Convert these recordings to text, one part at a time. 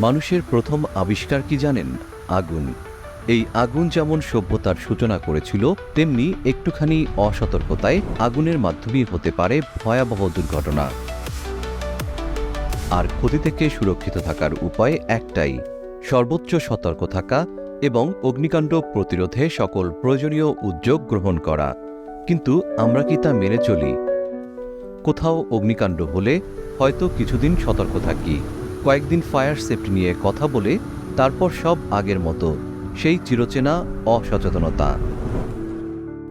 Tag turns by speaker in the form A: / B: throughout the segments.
A: মানুষের প্রথম আবিষ্কার কি জানেন? আগুন। এই আগুন যেমন সভ্যতার সূচনা করেছিল, তেমনি একটুখানি অসতর্কতায় আগুনের মাধ্যমেই হতে পারে ভয়াবহ দুর্ঘটনা। আর ক্ষতি থেকে সুরক্ষিত থাকার উপায় একটাই, সর্বোচ্চ সতর্ক থাকা এবং অগ্নিকাণ্ড প্রতিরোধে সকল প্রয়োজনীয় উদ্যোগ গ্রহণ করা। কিন্তু আমরা কি তা মেনে চলি? কোথাও অগ্নিকাণ্ড হলে হয়তো কিছুদিন সতর্ক থাকি, কয়েকদিন ফায়ার সেফটি নিয়ে কথা বলে তারপর সব আগের মতো, সেই চিরচেনা অসচেতনতা।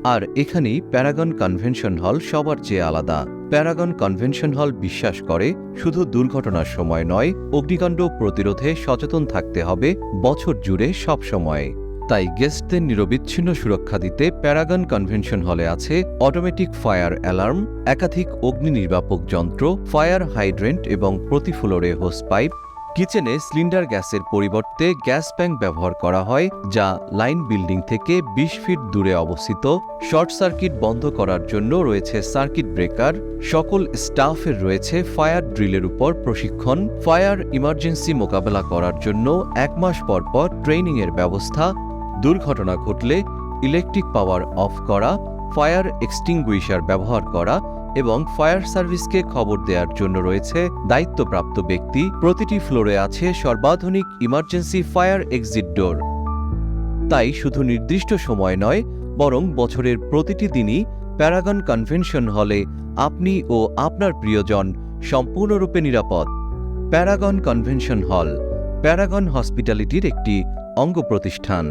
A: আর এখানেই প্যারাগন কনভেনশন হল সবার চেয়ে আলাদা। প্যারাগন কনভেনশন হল বিশ্বাস করে শুধু দুর্ঘটনার সময় নয়, অগ্নিকাণ্ড প্রতিরোধে সচেতন থাকতে হবে বছর জুড়ে সব সময়। তাই গেস্টদের নিরবিচ্ছিন্ন সুরক্ষা দিতে প্যারাগন কনভেনশন হলে আছে অটোমেটিক ফায়ার অ্যালার্ম, একাধিক অগ্নি নির্বাপক যন্ত্র, ফায়ার হাইড্রেন্ট এবং প্রতি ফ্লোরে হোস পাইপ। কিচেনে সিলিন্ডার গ্যাসের পরিবর্তে গ্যাস ব্যাংক ব্যবহার করা হয়, যা লাইন বিল্ডিং থেকে ২০ ফিট দূরে অবস্থিত। শর্ট সার্কিট বন্ধ করার জন্য রয়েছে সার্কিট ব্রেকার। সকল স্টাফের রয়েছে ফায়ার ড্রিলের উপর প্রশিক্ষণ। ফায়ার ইমার্জেন্সি মোকাবেলা করার জন্য ১ মাস পর পর ট্রেনিংয়ের ব্যবস্থা। দুর্ঘটনা ঘটলে ইলেকট্রিক পাওয়ার অফ করা, ফায়ার এক্সটিংগুইশার ব্যবহার করা এবং ফায়ার সার্ভিসকে খবর দেওয়ার জন্য রয়েছে দায়িত্বপ্রাপ্ত ব্যক্তি। প্রতিটি ফ্লোরে আছে সর্বাধুনিক ইমার্জেন্সি ফায়ার এক্সিট ডোর। তাই শুধু নির্দিষ্ট সময় নয়, বরং বছরের প্রতিটি দিনই প্যারাগন কনভেনশন হলে আপনি ও আপনার প্রিয়জন সম্পূর্ণরূপে নিরাপদ। প্যারাগন কনভেনশন হল প্যারাগন হসপিটালিটির একটি অঙ্গ প্রতিষ্ঠান।